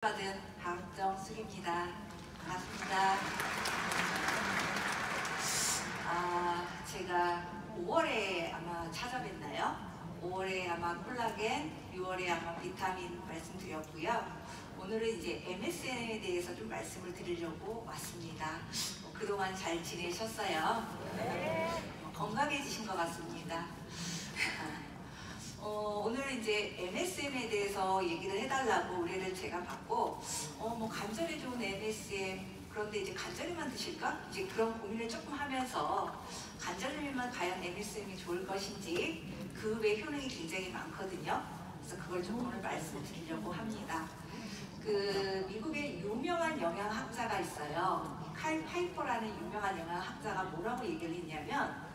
받은 박정숙입니다. 반갑습니다. 제가 5월에 아마 찾아뵀나요? 5월에 아마 콜라겐, 6월에 아마 비타민 말씀드렸고요. 오늘은 이제 MSM에 대해서 좀 말씀을 드리려고 왔습니다. 그동안 잘 지내셨어요? 건강해지신 것 같습니다. 오늘 이제 MSM에 대해서 얘기를 해달라고 의뢰를 제가 받고 관절에 좋은 MSM, 그런데 이제 관절에만 드실까? 이제 그런 고민을 조금 하면서 관절에만 과연 MSM이 좋을 것인지 그 외 효능이 굉장히 많거든요. 그래서 그걸 좀 오늘 말씀드리려고 합니다. 그 미국의 유명한 영양학자가 있어요. 칼 파이퍼라는 유명한 영양학자가 뭐라고 얘기를 했냐면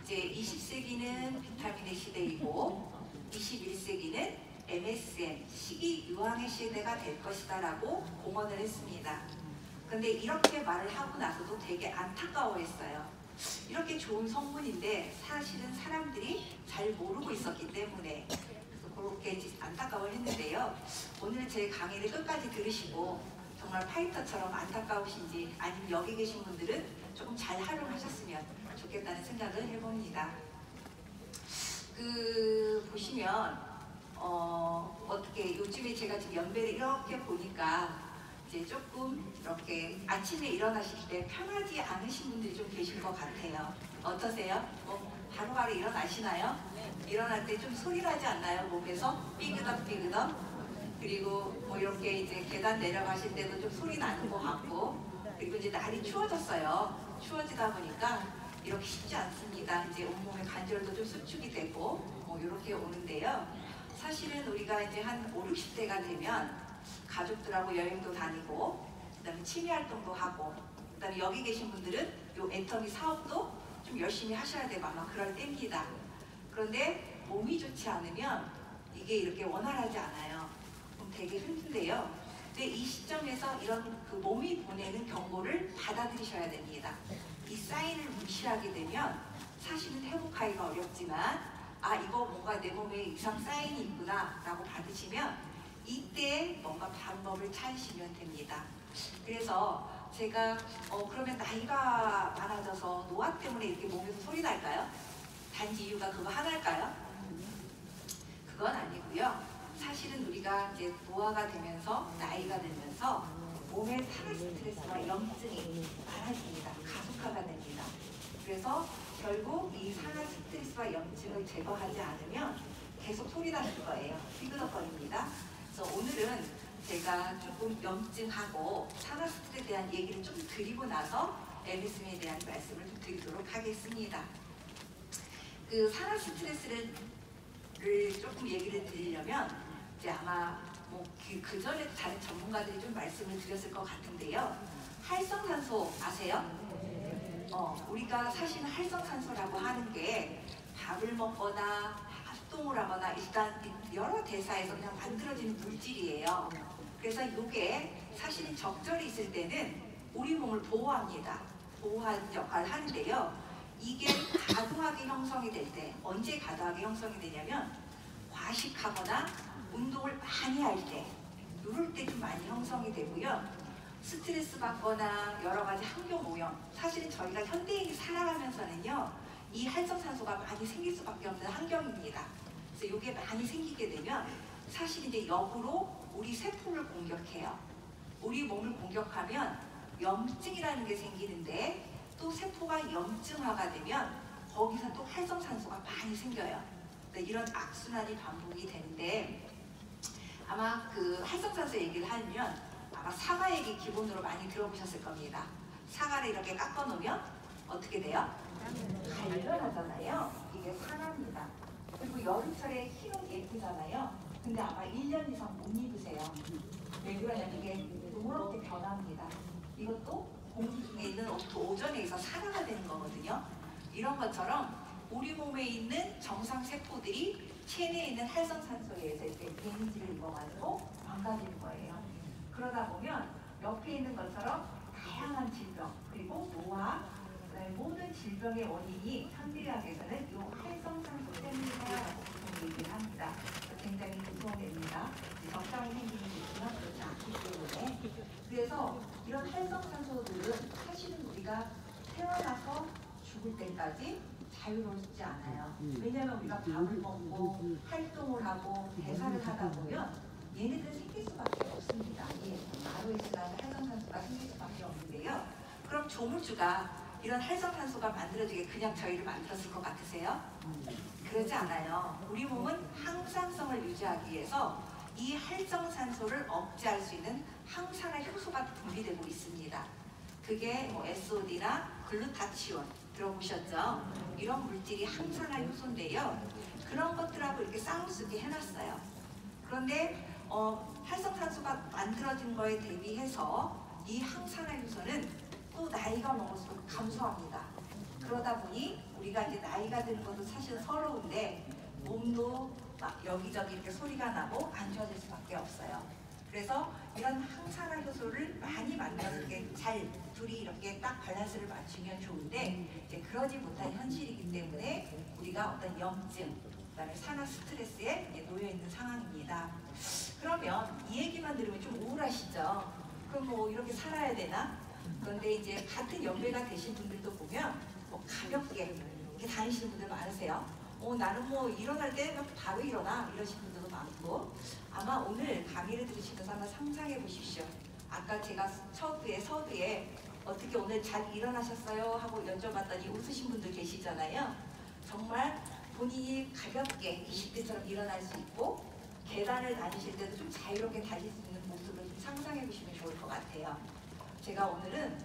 이제 20세기는 비타민의 시대이고 21세기는 MSM, 식이유황의 시대가 될 것이다 라고 공언을 했습니다. 그런데 이렇게 말을 하고 나서도 되게 안타까워했어요. 이렇게 좋은 성분인데 사실은 사람들이 잘 모르고 있었기 때문에 그래서 그렇게 안타까워를 했는데요. 오늘 제 강의를 끝까지 들으시고 정말 파이터처럼 안타까우신지 아니면 여기 계신 분들은 조금 잘 활용하셨으면 좋겠다는 생각을 해봅니다. 보시면 어떻게 요즘에 제가 지금 연배를 이렇게 보니까 이제 조금 이렇게 아침에 일어나실 때 편하지 않으신 분들이 좀 계실 것 같아요. 어떠세요? 바로바로 일어나시나요? 일어날 때 좀 소리 나지 않나요? 몸에서 삐그덕삐그덕. 그리고 이렇게 이제 계단 내려가실 때도 좀 소리 나는 것 같고, 그리고 이제 날이 추워졌어요. 추워지다 보니까 이렇게 쉽지 않습니다. 이제 온몸의 관절도 좀 수축이 되고 이렇게 오는데요. 사실은 우리가 이제 한 5, 60대가 되면 가족들하고 여행도 다니고 그다음에 취미 활동도 하고 그다음에 여기 계신 분들은 요 애터미 사업도 좀 열심히 하셔야 되고 아마 그럴 때입니다. 그런데 몸이 좋지 않으면 이게 이렇게 원활하지 않아요. 그럼 되게 힘든데요. 근데 이 시점에서 이런 그 몸이 보내는 경고를 받아들이셔야 됩니다. 이 사인을 무시하게 되면 사실은 회복하기가 어렵지만 이거 뭔가 내 몸에 이상 사인이 있구나 라고 받으시면 이때 뭔가 방법을 찾으시면 됩니다. 그래서 제가 그러면 나이가 많아져서 노화 때문에 이렇게 몸에서 소리 날까요? 단지 이유가 그거 하나일까요? 그건 아니고요. 사실은 우리가 이제 노화가 되면서 나이가 들면서 몸에 산화 스트레스와 염증이 많아집니다. 가속화가 됩니다. 그래서 결국 이 산화 스트레스와 염증을 제거하지 않으면 계속 소리 나실 거예요. 삐그덕거립니다. 그래서 오늘은 제가 조금 염증하고 산화 스트레스에 대한 얘기를 좀 드리고 나서 MSM에 대한 말씀을 좀 드리도록 하겠습니다. 그 산화 스트레스를 조금 얘기를 드리려면 이제 아마 그 전에 다른 전문가들이 좀 말씀을 드렸을 것 같은데요. 활성산소 아세요? 우리가 사실 활성산소라고 하는 게 밥을 먹거나 활동을 하거나 일단 여러 대사에서 그냥 만들어지는 물질이에요. 그래서 이게 사실은 적절히 있을 때는 우리 몸을 보호합니다. 보호하는 역할을 하는데요. 이게 과도하게 형성이 될 때, 언제 과도하게 형성이 되냐면 과식하거나 운동을 많이 할 때, 이럴 때 좀 많이 형성이 되고요. 스트레스 받거나 여러 가지 환경 오염, 사실은 저희가 현대인이 살아가면서는요, 이 활성산소가 많이 생길 수밖에 없는 환경입니다. 그래서 이게 많이 생기게 되면 사실 이제 역으로 우리 세포를 공격해요. 우리 몸을 공격하면 염증이라는 게 생기는데 또 세포가 염증화가 되면 거기서 또 활성산소가 많이 생겨요. 이런 악순환이 반복이 되는데 아마 그 활성산소 얘기를 하면 아마 사과 얘기 기본으로 많이 들어보셨을 겁니다. 사과를 이렇게 깎아 놓으면 어떻게 돼요? 발견하잖아요. 이게 산화입니다. 그리고 여름철에 흰옷 예쁘잖아요. 근데 아마 1년 이상 못 입으세요. 왜 그러냐면 이게 노랗게 변합니다. 이것도 공기 중에 있는 오존에 의해서 산화가 되는 거거든요. 이런 것처럼 우리 몸에 있는 정상 세포들이 체내에 있는 활성산소에 의해서 이렇게 데미지를 입어가지고 망가지는 거예요. 그러다 보면 옆에 있는 것처럼 다양한 질병, 그리고 노화, 그다음에 모든 질병의 원인이 현대의학에서는 이 활성산소 때문이다라고 보통 얘기를 합니다. 굉장히 무서운 애입니다. 적당히 생기는 것이나 그렇지 않기 때문에. 그래서 이런 활성산소들은 사실은 우리가 태어나서 죽을 때까지 자유롭지 않아요. 왜냐하면 우리가 밥을 먹고 활동을 하고 대사를 하다 보면 얘네들 생길 수밖에 없습니다. 예, ROS라는 활성산소가 생길 수밖에 없는데요. 그럼 조물주가 이런 활성산소가 만들어지게 그냥 저희를 만들었을 것 같으세요? 그러지 않아요. 우리 몸은 항상성을 유지하기 위해서 이 활성산소를 억제할 수 있는 항산화 효소가 분비되고 있습니다. 그게 뭐 SOD나 글루타치온 들어보셨죠? 이런 물질이 항산화 효소인데요. 그런 것들하고 이렇게 싸울 수 있게 해놨어요. 그런데 활성산소가 만들어진 거에 대비해서 이 항산화 효소는 또 나이가 먹을수록 감소합니다. 그러다 보니 우리가 이제 나이가 드는 것도 사실 서러운데 몸도 막 여기저기 이렇게 소리가 나고 안 좋아질 수밖에 없어요. 그래서 이런 항산화 효소를 많이 만들어서 이렇게 잘 둘이 이렇게 딱 밸런스를 맞추면 좋은데 이제 그러지 못한 현실이기 때문에 우리가 어떤 염증, 그다음에 산화 스트레스에 놓여 있는 상황입니다. 그러면 이 얘기만 들으면 좀 우울하시죠? 그럼 뭐 이렇게 살아야 되나? 그런데 이제 같은 연배가 되신 분들도 보면 뭐 가볍게 이렇게 다니시는 분들 많으세요. 나는 뭐 일어날 때 바로 일어나 이러시는 분들도 많고 아마 오늘 강의를 들으시면서 한번 상상해 보십시오. 아까 제가 서두에 어떻게 오늘 잘 일어나셨어요? 하고 여쭤봤더니 웃으신 분들 계시잖아요. 정말 본인이 가볍게 20대처럼 일어날 수 있고 계단을 다니실 때도 좀 자유롭게 다닐 수 있는 모습을 좀 상상해 보시면 좋을 것 같아요. 제가 오늘은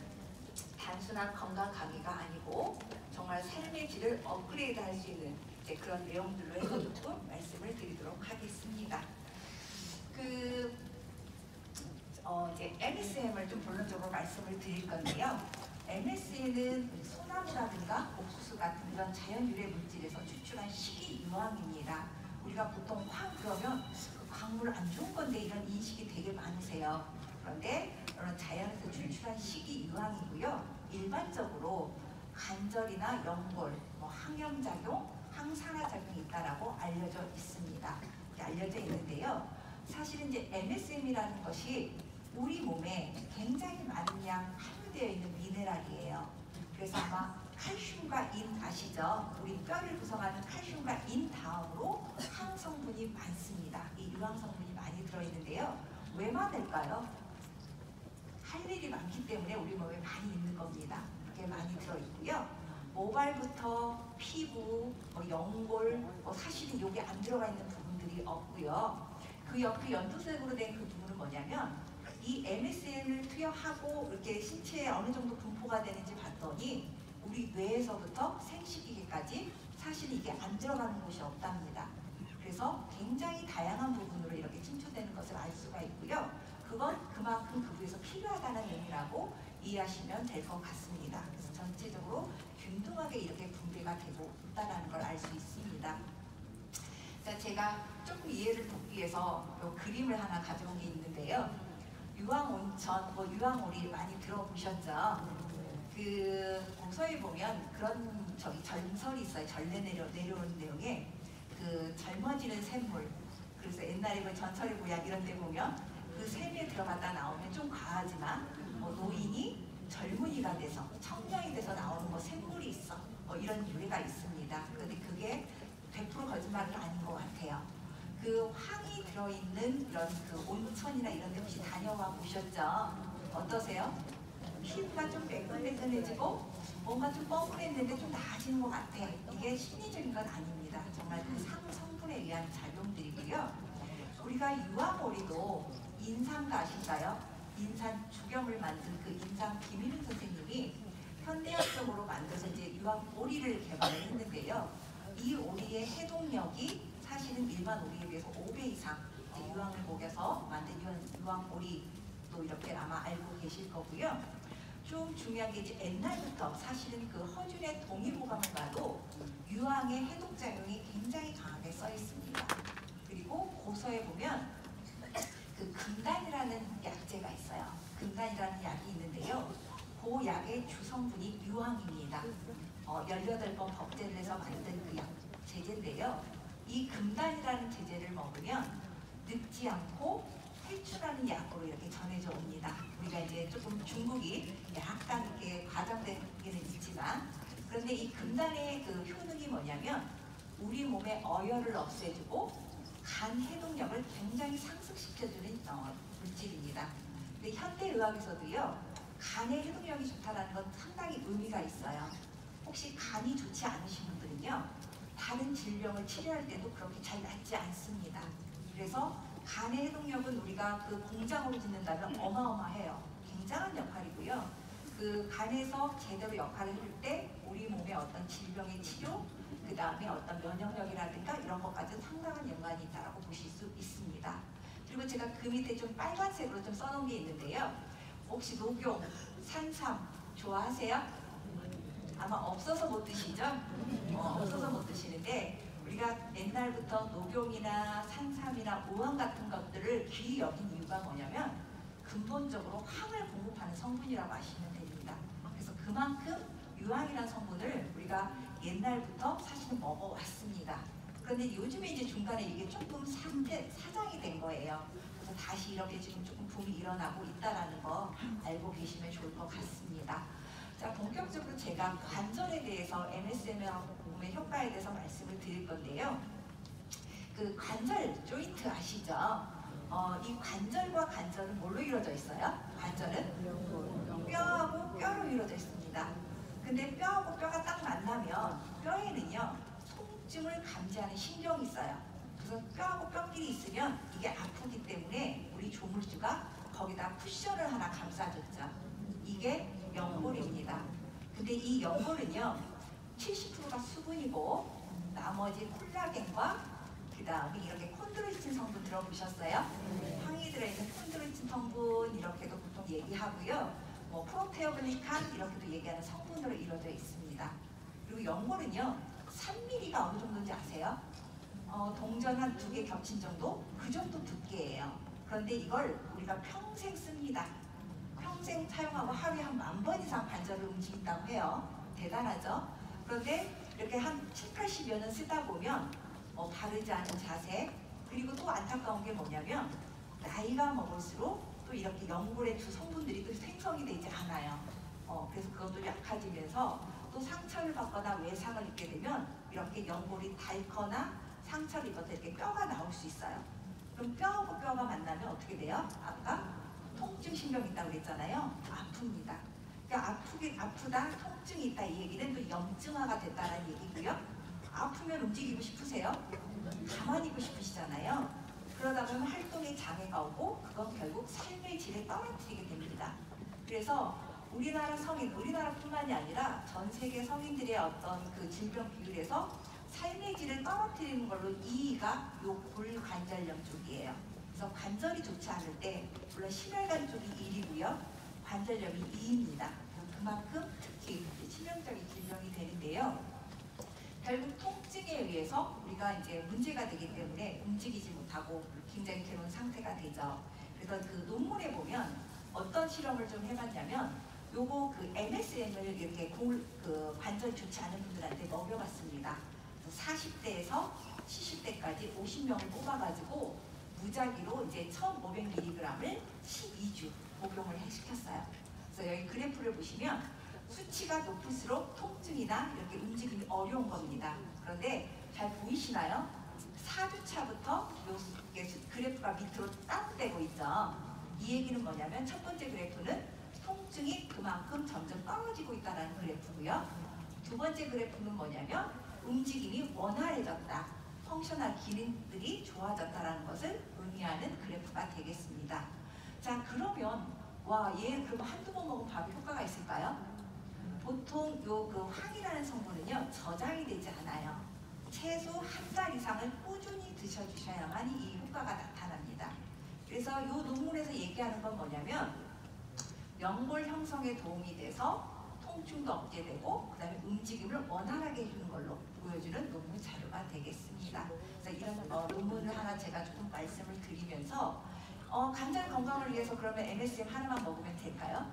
단순한 건강 강의가 아니고 정말 삶의 질을 업그레이드 할 수 있는 그런 내용들로 해서 조금 말씀을 드리도록 하겠습니다. 이제 MSM을 좀 본론적으로 말씀을 드릴 건데요. MSM은 소나무라든가 옥수수 같은 이런 자연 유래 물질에서 추출한 식이 유황입니다. 우리가 보통 황 그러면 그 광물 안 좋은 건데 이런 인식이 되게 많으세요. 그런데 이런 자연에서 추출한 식이 유황이고요. 일반적으로 관절이나 연골, 항염작용, 항산화작용이 있다라고 알려져 있습니다. 알려져 있는데요. 사실은 이제 MSM이라는 것이 우리 몸에 굉장히 많은 양 함유되어 있는 미네랄이에요. 그래서 아마 칼슘과 인 아시죠? 우리 뼈를 구성하는 칼슘과 인 다음으로 항 성분이 많습니다. 이 유황 성분이 많이 들어있는데요. 왜 많을까요? 할 일이 많기 때문에 우리 몸에 많이 있는 겁니다. 그게 많이 들어있고요. 모발부터 피부, 연골, 사실은 여기 안 들어가 있는 부분들이 없고요. 그 옆에 연두색으로 된 그 부분은 뭐냐면 이 MSM을 투여하고 이렇게 신체에 어느 정도 분포가 되는지 봤더니 우리 뇌에서부터 생식기계까지 사실 이게 안 들어가는 곳이 없답니다. 그래서 굉장히 다양한 부분으로 이렇게 침투되는 것을 알 수가 있고요. 그건 그만큼 그 부에서 필요하다는 의미라고 이해하시면 될 것 같습니다. 그래서 전체적으로 균등하게 이렇게 분배가 되고 있다는 걸 알 수 있습니다. 자, 제가 조금 이해를 돕기 위해서 그림을 하나 가져온 게 있는데요. 유황온천, 유황오리 많이 들어보셨죠? 그 고서에 보면 그런 전설이 있어요. 전래 내려오는 내용에 그 젊어지는 샘물. 그래서 옛날에 그 전설의 고향 이런 데 보면 그 샘에 들어갔다 나오면 좀 과하지만 노인이 젊은이가 돼서 청년이 돼서 나오는 샘물이 있어. 이런 유래가 있습니다. 그런데 그게 100% 거짓말은 아닌 것 같아요. 그 황이 들어있는 이런 그 온천이나 이런 데 혹시 다녀와 보셨죠? 어떠세요? 피부가 좀 매끈매끈해지고 뭔가 좀 뻐근했는데 좀 나아지는 것 같아. 이게 심리적인 건 아닙니다. 정말 그 성분에 의한 작용들이고요. 우리가 유황오리도 인삼가 아실까요? 인삼 죽염을 만든 그 인삼 김일훈 선생님이 현대학적으로 만들어서 이제 유황오리를 개발을 했는데요. 이 오리의 해독력이 사실은 일반 오리에 비해서 5배 이상 유황을 먹여서 만든 유황오리도 이렇게 아마 알고 계실 거고요. 좀 중요한 게 이제 옛날부터 사실은 그 허준의 동의보감을 봐도 유황의 해독작용이 굉장히 강하게 써 있습니다. 그리고 고서에 보면 그 금단이라는 약재가 있어요. 금단이라는 약이 있는데요. 그 약의 주성분이 유황입니다. 18번 법제를 해서 만든 그 약 제제인데요. 이 금단이라는 제제를 먹으면 늙지 않고 탈출하는 약으로 이렇게 전해져 옵니다. 우리가 이제 조금 중국이 약간 이렇게 과장되기는 있지만, 그런데 이 금단의 그 효능이 뭐냐면 우리 몸의 어혈을 없애주고 간 해독력을 굉장히 상승시켜주는 물질입니다. 근데 현대의학에서도요, 간의 해독력이 좋다는 건 상당히 의미가 있어요. 혹시 간이 좋지 않으신 분들은요, 다른 질병을 치료할 때도 그렇게 잘 낫지 않습니다. 그래서 간의 해독력은 우리가 그 공장으로 짓는다면 어마어마해요. 굉장한 역할이고요. 그 간에서 제대로 역할을 할 때 우리 몸의 어떤 질병의 치료, 그 다음에 어떤 면역력이라든가 이런 것까지 상당한 연관이 있다고 보실 수 있습니다. 그리고 제가 그 밑에 좀 빨간색으로 좀 써놓은 게 있는데요. 혹시 녹용, 산삼 좋아하세요? 아마 없어서 못 드시죠? 없어서 못 드시는데, 우리가 옛날부터 녹용이나 산삼이나 우황 같은 것들을 귀히 여긴 이유가 뭐냐면 근본적으로 황을 공급하는 성분이라고 아시면 됩니다. 그래서 그만큼 유황이라는 성분을 우리가 옛날부터 사실은 먹어왔습니다. 그런데 요즘에 이제 중간에 이게 조금 사장이 된 거예요. 그래서 다시 이렇게 지금 조금 붐이 일어나고 있다는 거 알고 계시면 좋을 것 같습니다. 자, 본격적으로 제가 관절에 대해서 MSM의 효과에 대해서 말씀을 드릴 건데요. 그 관절, 조인트 아시죠? 이 관절과 관절은 뭘로 이루어져 있어요? 관절은 뼈하고 뼈로 이루어져 있습니다. 근데 뼈하고 뼈가 딱 만나면 뼈에는요, 통증을 감지하는 신경이 있어요. 그래서 뼈하고 뼈끼리 있으면 이게 아프기 때문에 우리 조물주가 거기다 쿠션을 하나 감싸줬죠. 이게 연골입니다. 근데 이 연골은요, 70%가 수분이고 나머지 콜라겐과 그 다음에 이렇게 콘드로이친 성분 들어보셨어요? 황이 들어있는 콘드로이친 성분 이렇게도 보통 얘기하고요. 뭐 프로테오글리칸 이렇게도 얘기하는 성분으로 이루어져 있습니다. 그리고 연골은요, 3mm가 어느 정도인지 아세요? 동전 한 2개 겹친 정도? 그 정도 두께예요. 그런데 이걸 우리가 평생 씁니다. 평생 사용하고 하루에 한 10,000번 이상 관절을 움직인다고 해요. 대단하죠? 그런데 이렇게 한 7, 80여년 쓰다 보면 바르지 않은 자세, 그리고 또 안타까운 게 뭐냐면 나이가 먹을수록 또 이렇게 연골의 두 성분들이 또 생성이 되지 않아요. 그래서 그것도 약해지면서 또 상처를 받거나 외상을 입게 되면 이렇게 연골이 닳거나 상처를 입어서 이렇게 뼈가 나올 수 있어요. 그럼 뼈하고 뼈가 만나면 어떻게 돼요? 아까 통증 신경 있다고 그랬잖아요. 아픕니다. 그러니까 아프다, 통증이 있다, 이 얘기는 또 염증화가 됐다는 얘기고요. 아프면 움직이고 싶으세요? 가만히 있고 싶으시잖아요. 그러다 보면 활동에 장애가 오고 그건 결국 삶의 질을 떨어뜨리게 됩니다. 그래서 우리나라 성인, 우리나라뿐만이 아니라 전 세계 성인들의 어떤 그 질병 비율에서 삶의 질을 떨어뜨리는 걸로 2위가 요 골관절염 쪽이에요. 그래서 관절이 좋지 않을 때 물론 심혈관 쪽이 1위고요. 관절염이 2위입니다. 그만큼 특히 치명적인 질병이 되는데요. 결국 통증에 의해서 우리가 이제 문제가 되기 때문에 움직이지 못하고 굉장히 괴로운 상태가 되죠. 그래서 그 논문에 보면 어떤 실험을 좀 해봤냐면 요거 그 MSM을 이렇게 그 관절 좋지 않은 분들한테 먹여봤습니다. 40대에서 70대까지 50명을 뽑아가지고 무작위로 이제 1,500mg을 12주 복용을 시켰어요. 그래서 여기 그래프를 보시면 수치가 높을수록 통증이나 이렇게 움직임이 어려운 겁니다. 그런데 잘 보이시나요? 4주차부터 그래프가 밑으로 다운되고 있죠. 이 얘기는 뭐냐면 첫 번째 그래프는 통증이 그만큼 점점 떨어지고 있다는 그래프고요. 두 번째 그래프는 뭐냐면 움직임이 원활해졌다. 펑셔널 기능들이 좋아졌다는 것을 의미하는 그래프가 되겠습니다. 자, 그러면 얘 그럼 한두 번 먹으면 바로 효과가 있을까요? 보통 그 황이라는 성분은요, 저장이 되지 않아요. 최소 한 달 이상을 꾸준히 드셔주셔야만 이 효과가 나타납니다. 그래서 이 논문에서 얘기하는 건 뭐냐면 연골 형성에 도움이 돼서 통증도 억제되고 그 다음에 움직임을 원활하게 해주는 걸로 보여주는 논문 자료가 되겠습니다. 그래서 이런 논문을 하나 제가 조금 말씀을 드리면서 관절 건강을 위해서 그러면 MSM 하나만 먹으면 될까요?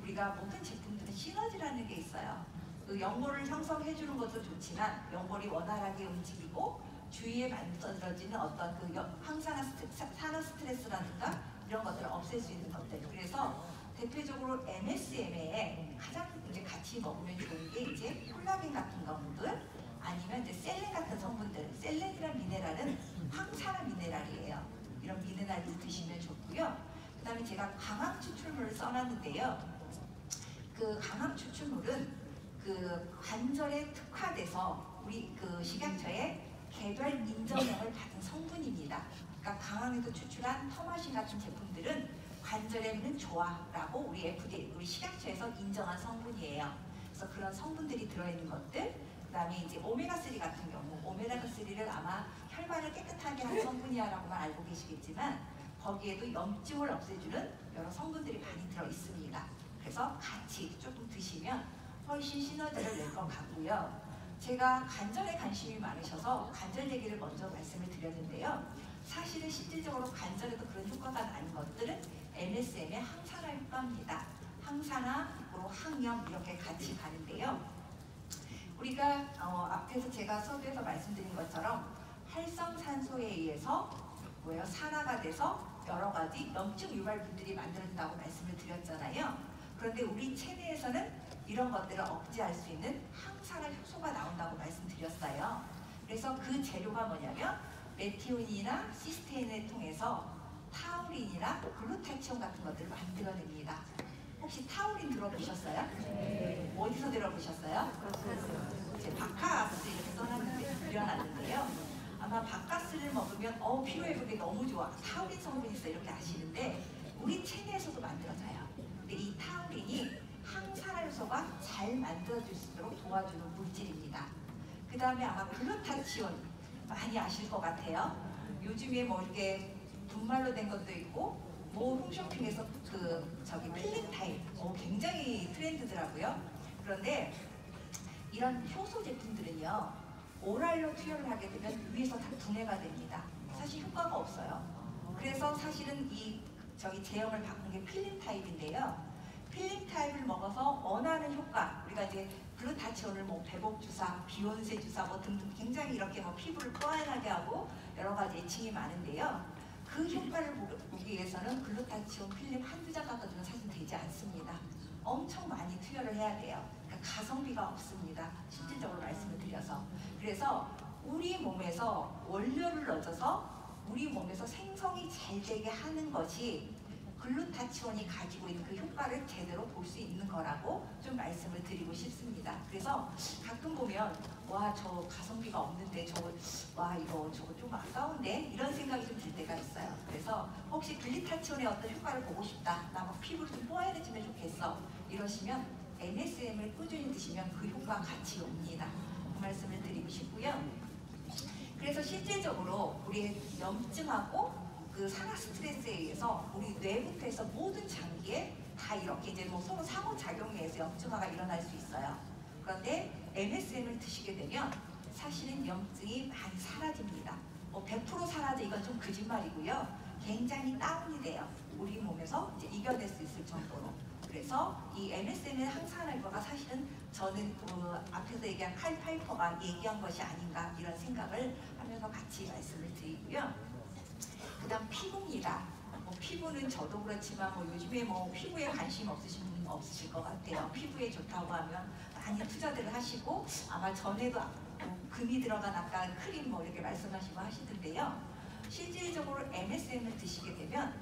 우리가 모든 제품들은 시너지라는 게 있어요. 그 연골을 형성해 주는 것도 좋지만 연골이 원활하게 움직이고 주위에 만들어지는 어떤 그 산화 스트레스라든가 이런 것들을 없앨 수 있는 것들. 그래서 대표적으로 MSM에 가장 이제 같이 먹으면 좋은 게 이제 콜라겐 같은 것들, 아니면 이제 셀렌 같은 성분들. 셀렌이란 미네랄은 항산화 미네랄이에요. 이런 미네랄을 드시면 좋고요. 그다음에 제가 강황 추출물을 써놨는데요. 그 강황 추출물은 그 관절에 특화돼서 우리 그 식약처에 개별 인정령을 받은 성분입니다. 그러니까 강황에서 추출한 터마신 같은 제품들은 관절에는 좋아라고 우리 FDA, 우리 식약처에서 인정한 성분이에요. 그래서 그런 성분들이 들어있는 것들, 그다음에 이제 오메가3 같은 경우, 오메가3를 아마 혈관을 깨끗하게 한 성분이야라고만 알고 계시겠지만 거기에도 염증을 없애주는 여러 성분들이 많이 들어 있습니다. 그래서 같이 조금 드시면 훨씬 시너지를 낼 것 같고요. 제가 관절에 관심이 많으셔서 관절 얘기를 먼저 말씀을 드렸는데요. 사실은 실질적으로 관절에도 그런 효과가 나는 것들은 MSM의 항산화 효과입니다. 항산화로 항염 이렇게 같이 가는데요. 우리가 앞에서 제가 수업에서 말씀드린 것처럼 활성산소에 의해서 산화가 돼서 여러 가지 염증 유발물들이 만들어진다고 말씀을 드렸잖아요. 그런데 우리 체내에서는 이런 것들을 억제할 수 있는 항산화 효소가 나온다고 말씀드렸어요. 그래서 그 재료가 뭐냐면 메티오닌이나 시스테인을 통해서 타우린이나 글루타치온 같은 것들을 만들어냅니다. 혹시 타우린 들어보셨어요? 네. 어디서 들어보셨어요? 제 바카스 이렇게 써놨는데 그려놨는데요. 아마 바카스를 먹으면 피로회복에 너무 좋아, 타우린 성분이 있어 이렇게 아시는데 우리 체내에서도 만들어져요. 근데 이 타우린이 항산화 요소가 잘 만들어질 수 있도록 도와주는 물질입니다. 그 다음에 아마 글루타치온 많이 아실 것 같아요. 요즘에 뭐 이렇게 분말로 된 것도 있고 홈쇼핑에서 필링 타입 굉장히 트렌드더라고요. 그런데 이런 효소 제품들은요, 오랄로 투여를 하게 되면 위에서 다 분해가 됩니다. 사실 효과가 없어요. 그래서 사실은 이 제형을 바꾼 게 필링 타입인데요. 필링 타입을 먹어서 원하는 효과, 우리가 이제 글루타치온을 배복 주사, 비온세 주사 등등 굉장히 이렇게 피부를 뽀얀하게 하고 여러 가지 애칭이 많은데요. 그 효과를 보기 위해서는 글루타치온 필름 한두 장 갖다 주면 사실 되지 않습니다. 엄청 많이 투여를 해야 돼요. 그러니까 가성비가 없습니다. 실질적으로 말씀을 드려서. 그래서 우리 몸에서 원료를 얻어서 우리 몸에서 생성이 잘 되게 하는 것이 글루타치온이 가지고 있는 그 효과를 제대로 볼 수 있는 거라고 좀 말씀을 드리고 싶습니다. 그래서 가끔 보면 저 가성비가 없는데 저거 좀 아까운데 이런 생각이 좀 들 때가 있어요. 그래서 혹시 글루타치온의 어떤 효과를 보고 싶다, 나 피부를 좀 뽀얀해지면 좋겠어 이러시면 MSM을 꾸준히 드시면 그 효과가 같이 옵니다. 그 말씀을 드리고 싶고요. 그래서 실질적으로 우리 염증하고 그 산화 스트레스에 의해서 우리 뇌부터 해서 모든 장기에 다 이렇게 이제 서로 상호작용에 의해서 염증화가 일어날 수 있어요. 그런데 MSM을 드시게 되면 사실은 염증이 많이 사라집니다. 100% 사라져 이건 좀 거짓말이고요. 굉장히 다운이 돼요. 우리 몸에서 이제 이겨낼 수 있을 정도로. 그래서 이 MSM의 항산화 효과가 사실은 저는 앞에서 얘기한 칼 파이퍼가 얘기한 것이 아닌가 이런 생각을 하면서 같이 말씀을 드리고요. 그 다음 피부입니다. 피부는 저도 그렇지만 요즘에 피부에 관심 없으신 분은 없으실 것 같아요. 피부에 좋다고 하면 많이 투자들을 하시고 아마 전에도 금이 들어간 아까 크림 이렇게 말씀하시고 하시던데요. 실질적으로 MSM을 드시게 되면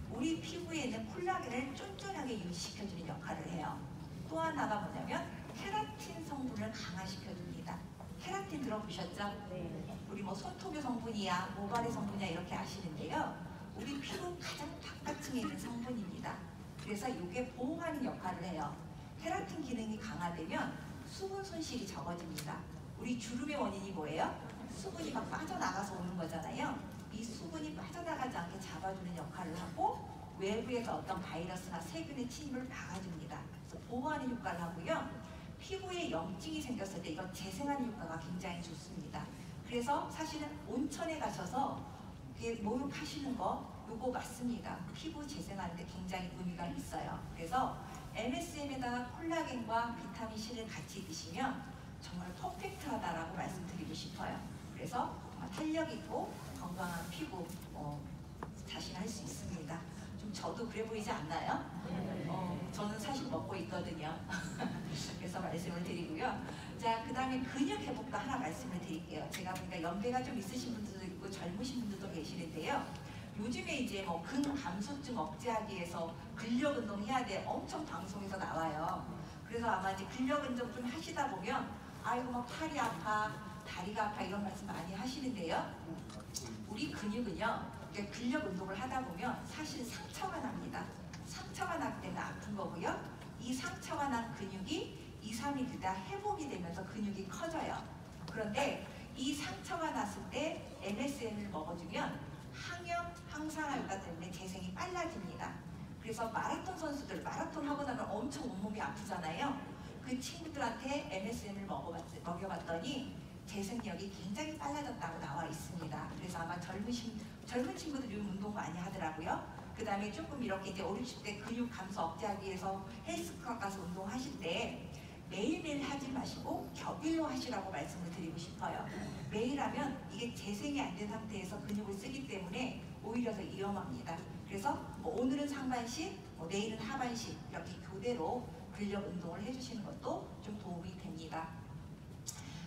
우리 피부에 있는 콜라겐을 쫀쫀하게 유지시켜주는 역할을 해요. 또 하나가 뭐냐면 케라틴 성분을 강화시켜줍니다. 케라틴 들어보셨죠? 네. 우리 손톱의 성분이야, 모발의 성분이야 이렇게 아시는데요. 우리 피부 가장 바깥층에 있는 성분입니다. 그래서 이게 보호하는 역할을 해요. 케라틴 기능이 강화되면 수분 손실이 적어집니다. 우리 주름의 원인이 뭐예요? 수분이 막 빠져나가서 오는 거잖아요. 이 수분이 빠져나가지 않게 잡아주는 역할을 하고 외부에서 어떤 바이러스나 세균의 침입을 막아줍니다. 그래서 보호하는 효과를 하고요. 피부에 염증이 생겼을 때 이건 재생하는 효과가 굉장히 좋습니다. 그래서 사실은 온천에 가셔서 목욕하시는 거 요거 맞습니다. 피부 재생하는데 굉장히 의미가 있어요. 그래서 MSM에다가 콜라겐과 비타민 C를 같이 드시면 정말 퍼펙트하다라고 말씀드리고 싶어요. 그래서 탄력 있고 건강한 피부 자신할 수 있습니다. 좀 저도 그래 보이지 않나요? 저는 사실 먹고 있거든요. 그래서 말씀을 드리고요. 자, 그 다음에 근육 회복도 하나 말씀을 드릴게요. 제가 보니까 연배가 좀 있으신 분들도 있고 젊으신 분들도 계시는데요. 요즘에 이제 뭐 근감소증 억제하기 위해서 근력 운동 해야 돼 엄청 방송에서 나와요. 그래서 아마 이제 근력 운동 좀 하시다 보면 아이고 막 팔이 아파, 다리가 아파 이런 말씀 많이 하시는데요. 우리 근육은요, 근력 운동을 하다 보면 사실 상처가 납니다. 상처가 나기 때문에 아픈 거고요. 이 상처가 난 근육이 2, 3일 있다 회복이 되면서 근육이 커져요. 그런데 이 상처가 났을 때 MSM을 먹어주면 항염, 항산화 효과 때문에 재생이 빨라집니다. 그래서 마라톤 선수들, 마라톤 하고 나면 엄청 온몸이 아프잖아요. 그 친구들한테 MSM을 먹여봤더니 재생력이 굉장히 빨라졌다고 나와 있습니다. 그래서 아마 젊은 친구들이 운동 많이 하더라고요. 그 다음에 조금 이렇게 이제 5, 60대 근육 감소 억제하기 위해서 헬스클럽 가서 운동하실 때 매일매일 하지 마시고 격일로 하시라고 말씀을 드리고 싶어요. 매일 하면 이게 재생이 안 된 상태에서 근육을 쓰기 때문에 오히려 더 위험합니다. 그래서 뭐 오늘은 상반신, 내일은 하반신 이렇게 교대로 근력 운동을 해주시는 것도 좀 도움이 됩니다.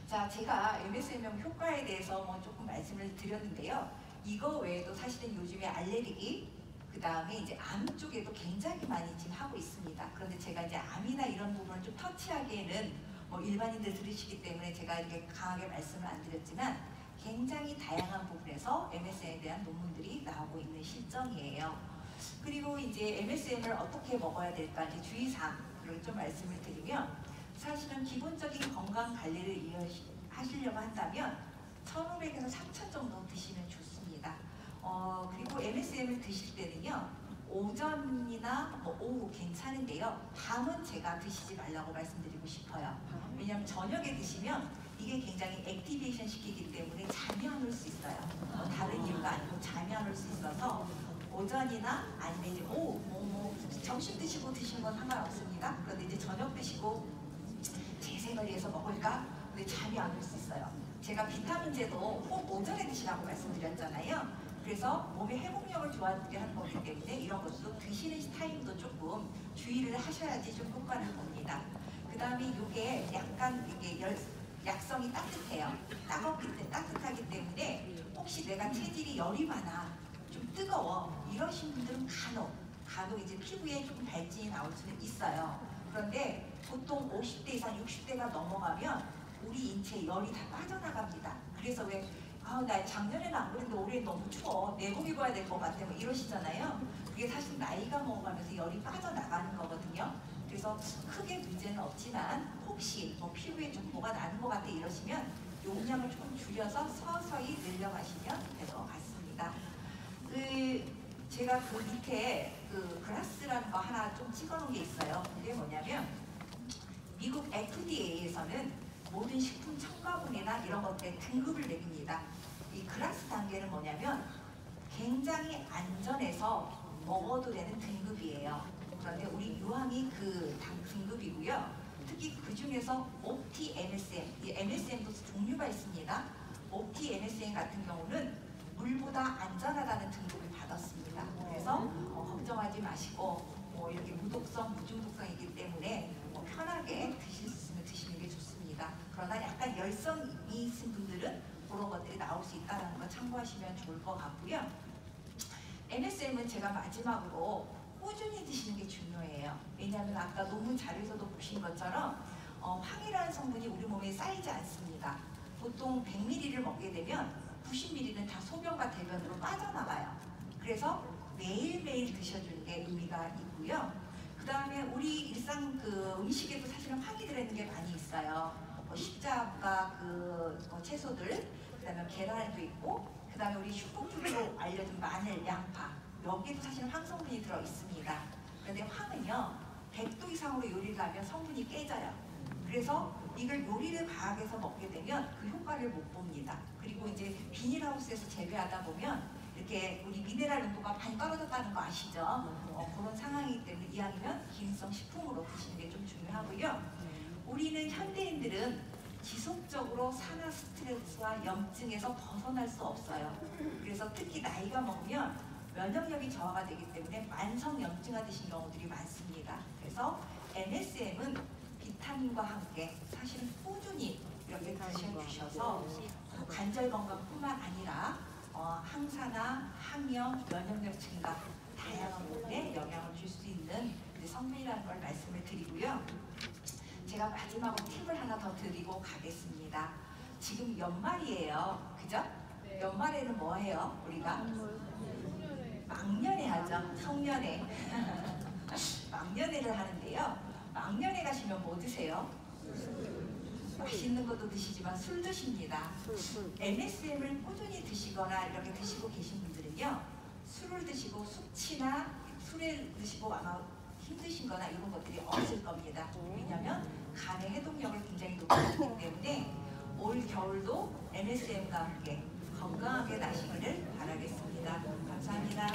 자, 제가 MSM용 효과에 대해서 조금 말씀을 드렸는데요. 이거 외에도 사실은 요즘에 알레르기, 그 다음에 이제 암 쪽에도 굉장히 많이 지금 하고 있습니다. 그런데 제가 이제 암이나 이런 부분을 좀 터치하기에는 일반인들 들으시기 때문에 제가 이렇게 강하게 말씀을 안 드렸지만 굉장히 다양한 부분에서 MSM에 대한 논문들이 나오고 있는 실정이에요. 그리고 이제 MSM을 어떻게 먹어야 될까 이제 주의사항을 좀 말씀을 드리면 사실은 기본적인 건강 관리를 하시려고 한다면 1,500에서 3,000 정도 드시면 좋습니다. 그리고 MSM을 드실 때는요, 오전이나 오후 괜찮은데요, 밤은 제가 드시지 말라고 말씀드리고 싶어요. 왜냐하면 저녁에 드시면 이게 굉장히 액티베이션 시키기 때문에 잠이 안 올 수 있어요. 다른 이유가 아니고 잠이 안 올 수 있어서 오전이나 아니면 이제 오후, 점심 드시고 드시는 건 상관없습니다. 그런데 이제 저녁 드시고 재생을 위해서 먹을까? 근데 잠이 안 올 수 있어요. 제가 비타민제도 꼭 오전에 드시라고 말씀드렸잖아요. 그래서 몸의 회복력을 도와주게 하는 거기 때문에 이런 것도 드시는 타임도 조금 주의를 하셔야지 좀 효과를 봅니다. 그 다음에 이게 약간 이게 약성이 따뜻해요. 따뜻하기 때문에 혹시 내가 체질이 열이 많아, 좀 뜨거워 이러신 분들은 간혹 이제 피부에 조금 발진이 나올 수는 있어요. 그런데 보통 50대 이상 60대가 넘어가면 우리 인체에 열이 다 빠져나갑니다. 그래서 왜 나 작년에는 안 그랬는데 올해는 너무 추워, 내복 입어야 될 것 같아 이러시잖아요. 그게 사실 나이가 먹어가면서 열이 빠져나가는 거거든요. 그래서 크게 문제는 없지만 혹시 피부에 좀 뭐가 나는 것 같아 이러시면 용량을 조금 줄여서 서서히 늘려가시면 될 것 같습니다. 제가 그 밑에 그라스라는 거 하나 좀 찍어놓은 게 있어요. 그게 뭐냐면 미국 FDA에서는 모든 식품 첨가물이나 이런 것들에 등급을 매깁니다. 이 그라스 단계는 뭐냐면 굉장히 안전해서 먹어도 되는 등급이에요. 그런데 우리 유황이 그 등급이고요. 특히 그 중에서 옵티 MSM, 이 MSM도 종류가 있습니다. 옵티 MSM 같은 경우는 물보다 안전하다는 등급을 받았습니다. 그래서 걱정하지 마시고 이렇게 무독성, 무중독성이기 때문에 편하게 드실 수 있으면 드시는 게 좋습니다. 그러나 약간 열성이 있으신 분들은 그런 것들이 나올 수 있다는 거 참고하시면 좋을 것 같고요. MSM은 제가 마지막으로 꾸준히 드시는 게 중요해요. 왜냐하면 아까 논문 자료에서도 보신 것처럼 황이라는 성분이 우리 몸에 쌓이지 않습니다. 보통 100ml를 먹게 되면 90ml는 다 소변과 대변으로 빠져나가요. 그래서 매일매일 드셔주는 게 의미가 있고요. 그 다음에 우리 일상 음식에도 사실은 황이 들어있는 게 많이 있어요. 십자가 채소들, 그 다음에 계란에도 있고, 그 다음에 우리 슈퍼푸드로 알려진 마늘, 양파, 여기에도 사실은 황 성분이 들어 있습니다. 그런데 황은요, 100도 이상으로 요리를 하면 성분이 깨져요. 그래서 이걸 요리를 과하게 해서 먹게 되면 그 효과를 못 봅니다. 그리고 이제 비닐하우스에서 재배하다 보면 이렇게 우리 미네랄 농도가 많이 떨어졌다는 거 아시죠? 그런 상황이기 때문에 이왕이면 기능성 식품으로 드시는 게 좀 중요하고요. 우리는 현대인들은 지속적으로 산화 스트레스와 염증에서 벗어날 수 없어요. 그래서 특히 나이가 먹으면 면역력이 저하가 되기 때문에 만성 염증화 되신 경우들이 많습니다. 그래서 MSM은 비타민과 함께 사실은 꾸준히 이렇게 드셔주셔서 관절 건강뿐만 아니라 항산화, 항염, 면역력 증가 다양한 부분에 영향을 줄 수 있는 성분이라는 걸 말씀을 드리고요. 제가 마지막으로 팁을 하나 더 드리고 가겠습니다. 지금 연말이에요. 그죠? 네. 연말에는 뭐 해요? 우리가? 막년회 하죠. 송년회. 막년회를 하는데요. 막년회 가시면 뭐 드세요? 맛있는 것도 드시지만 술 드십니다. MSM을 꾸준히 드시거나 이렇게 드시고 계신 분들은요, 술을 드시고 숙취나 술을 드시고 아마 힘드신 거나 이런 것들이 없을 겁니다. 왜냐하면 간의 해독력을 굉장히 높여주기 때문에 올 겨울도 MSM과 함께 건강하게 나시기를 바라겠습니다. 감사합니다.